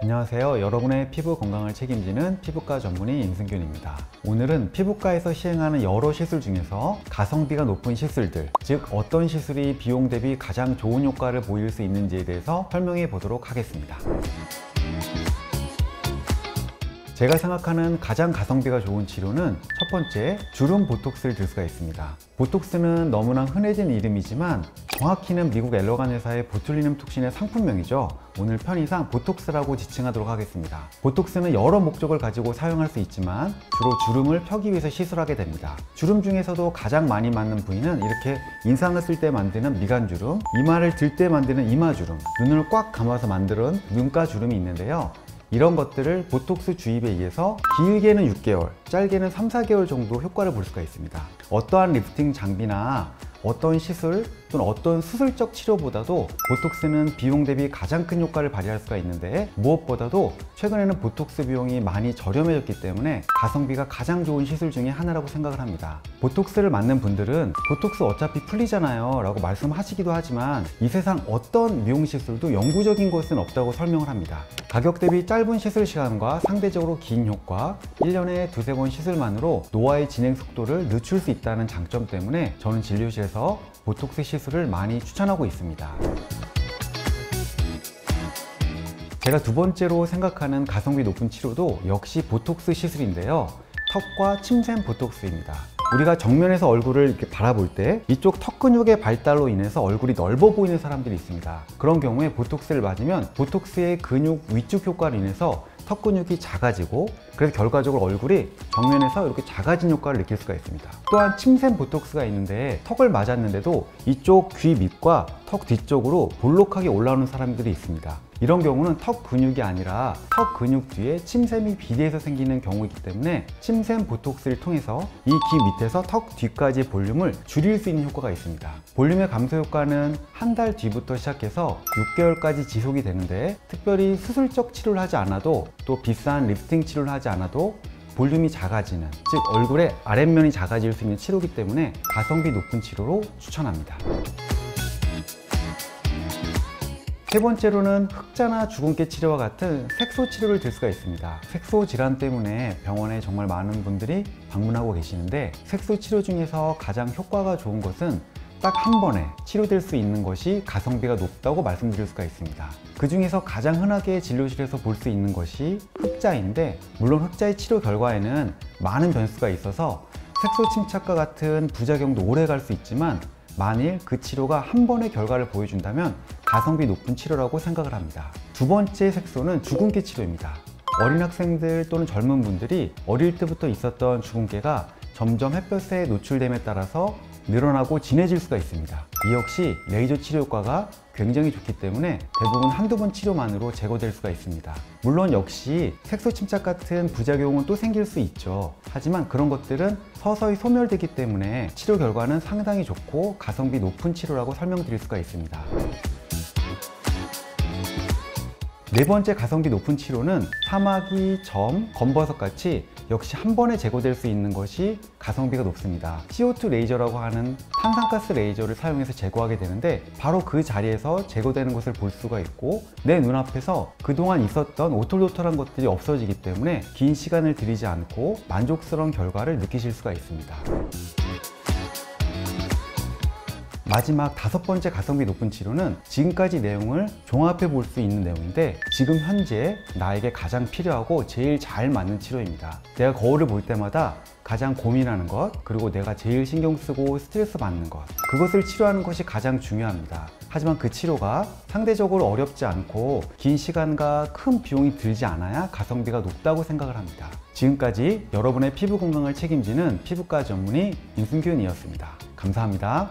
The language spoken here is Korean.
안녕하세요. 여러분의 피부 건강을 책임지는 피부과 전문의 임승균입니다. 오늘은 피부과에서 시행하는 여러 시술 중에서 가성비가 높은 시술들, 즉 어떤 시술이 비용 대비 가장 좋은 효과를 보일 수 있는지에 대해서 설명해 보도록 하겠습니다. 제가 생각하는 가장 가성비가 좋은 치료는 첫 번째, 주름 보톡스를 들 수가 있습니다. 보톡스는 너무나 흔해진 이름이지만 정확히는 미국 엘러간 회사의 보툴리눔 톡신의 상품명이죠. 오늘 편의상 보톡스라고 지칭하도록 하겠습니다. 보톡스는 여러 목적을 가지고 사용할 수 있지만 주로 주름을 펴기 위해서 시술하게 됩니다. 주름 중에서도 가장 많이 맞는 부위는 이렇게 인상을 쓸 때 만드는 미간주름, 이마를 들 때 만드는 이마주름, 눈을 꽉 감아서 만드는 눈가주름이 있는데요. 이런 것들을 보톡스 주입에 의해서 길게는 6개월, 짧게는 3, 4개월 정도 효과를 볼 수가 있습니다. 어떠한 리프팅 장비나 어떤 시술 또는 어떤 수술적 치료보다도 보톡스는 비용 대비 가장 큰 효과를 발휘할 수가 있는데, 무엇보다도 최근에는 보톡스 비용이 많이 저렴해졌기 때문에 가성비가 가장 좋은 시술 중에 하나라고 생각을 합니다. 보톡스를 맞는 분들은 보톡스 어차피 풀리잖아요 라고 말씀하시기도 하지만 이 세상 어떤 미용 시술도 영구적인 것은 없다고 설명을 합니다. 가격 대비 짧은 시술 시간과 상대적으로 긴 효과, 1년에 두세 번 시술만으로 노화의 진행 속도를 늦출 수 있다는 장점 때문에 저는 진료실에서 보톡스 시술을 많이 추천하고 있습니다. 제가 두 번째로 생각하는 가성비 높은 치료도 역시 보톡스 시술인데요. 턱과 침샘 보톡스입니다. 우리가 정면에서 얼굴을 이렇게 바라볼 때 이쪽 턱 근육의 발달로 인해서 얼굴이 넓어 보이는 사람들이 있습니다. 그런 경우에 보톡스를 맞으면 보톡스의 근육 위축 효과로 인해서 턱 근육이 작아지고, 그래서 결과적으로 얼굴이 정면에서 이렇게 작아진 효과를 느낄 수가 있습니다. 또한 침샘 보톡스가 있는데 턱을 맞았는데도 이쪽 귀 밑과 턱 뒤쪽으로 볼록하게 올라오는 사람들이 있습니다. 이런 경우는 턱 근육이 아니라 턱 근육 뒤에 침샘이 비대해서 생기는 경우이기 때문에 침샘 보톡스를 통해서 이 귀 밑에서 턱 뒤까지의 볼륨을 줄일 수 있는 효과가 있습니다. 볼륨의 감소 효과는 한 달 뒤부터 시작해서 6개월까지 지속이 되는데, 특별히 수술적 치료를 하지 않아도 또 비싼 리프팅 치료를 하지 않아도 볼륨이 작아지는, 즉 얼굴의 아랫면이 작아질 수 있는 치료이기 때문에 가성비 높은 치료로 추천합니다. 세 번째로는 흑자나 주근깨 치료와 같은 색소 치료를 들 수가 있습니다. 색소 질환 때문에 병원에 정말 많은 분들이 방문하고 계시는데, 색소 치료 중에서 가장 효과가 좋은 것은 딱 한 번에 치료될 수 있는 것이 가성비가 높다고 말씀드릴 수가 있습니다. 그 중에서 가장 흔하게 진료실에서 볼 수 있는 것이 흑자인데, 물론 흑자의 치료 결과에는 많은 변수가 있어서 색소 침착과 같은 부작용도 오래 갈 수 있지만, 만일 그 치료가 한 번의 결과를 보여준다면 가성비 높은 치료라고 생각을 합니다. 두 번째 색소는 주근깨 치료입니다. 어린 학생들 또는 젊은 분들이 어릴 때부터 있었던 주근깨가 점점 햇볕에 노출됨에 따라서 늘어나고 진해질 수가 있습니다. 이 역시 레이저 치료 효과가 굉장히 좋기 때문에 대부분 한두 번 치료만으로 제거될 수가 있습니다. 물론 역시 색소 침착 같은 부작용은 또 생길 수 있죠. 하지만 그런 것들은 서서히 소멸되기 때문에 치료 결과는 상당히 좋고 가성비 높은 치료라고 설명드릴 수가 있습니다. 네 번째 가성비 높은 치료는 사마귀, 점, 검버섯 같이 역시 한 번에 제거될 수 있는 것이 가성비가 높습니다. CO2 레이저라고 하는 탄산가스 레이저를 사용해서 제거하게 되는데, 바로 그 자리에서 제거되는 것을 볼 수가 있고, 내 눈앞에서 그동안 있었던 오돌도돌한 것들이 없어지기 때문에 긴 시간을 들이지 않고 만족스러운 결과를 느끼실 수가 있습니다. 마지막 다섯 번째 가성비 높은 치료는 지금까지 내용을 종합해 볼 수 있는 내용인데, 지금 현재 나에게 가장 필요하고 제일 잘 맞는 치료입니다. 내가 거울을 볼 때마다 가장 고민하는 것, 그리고 내가 제일 신경 쓰고 스트레스 받는 것, 그것을 치료하는 것이 가장 중요합니다. 하지만 그 치료가 상대적으로 어렵지 않고 긴 시간과 큰 비용이 들지 않아야 가성비가 높다고 생각을 합니다. 지금까지 여러분의 피부 건강을 책임지는 피부과 전문의 임승균이었습니다. 감사합니다.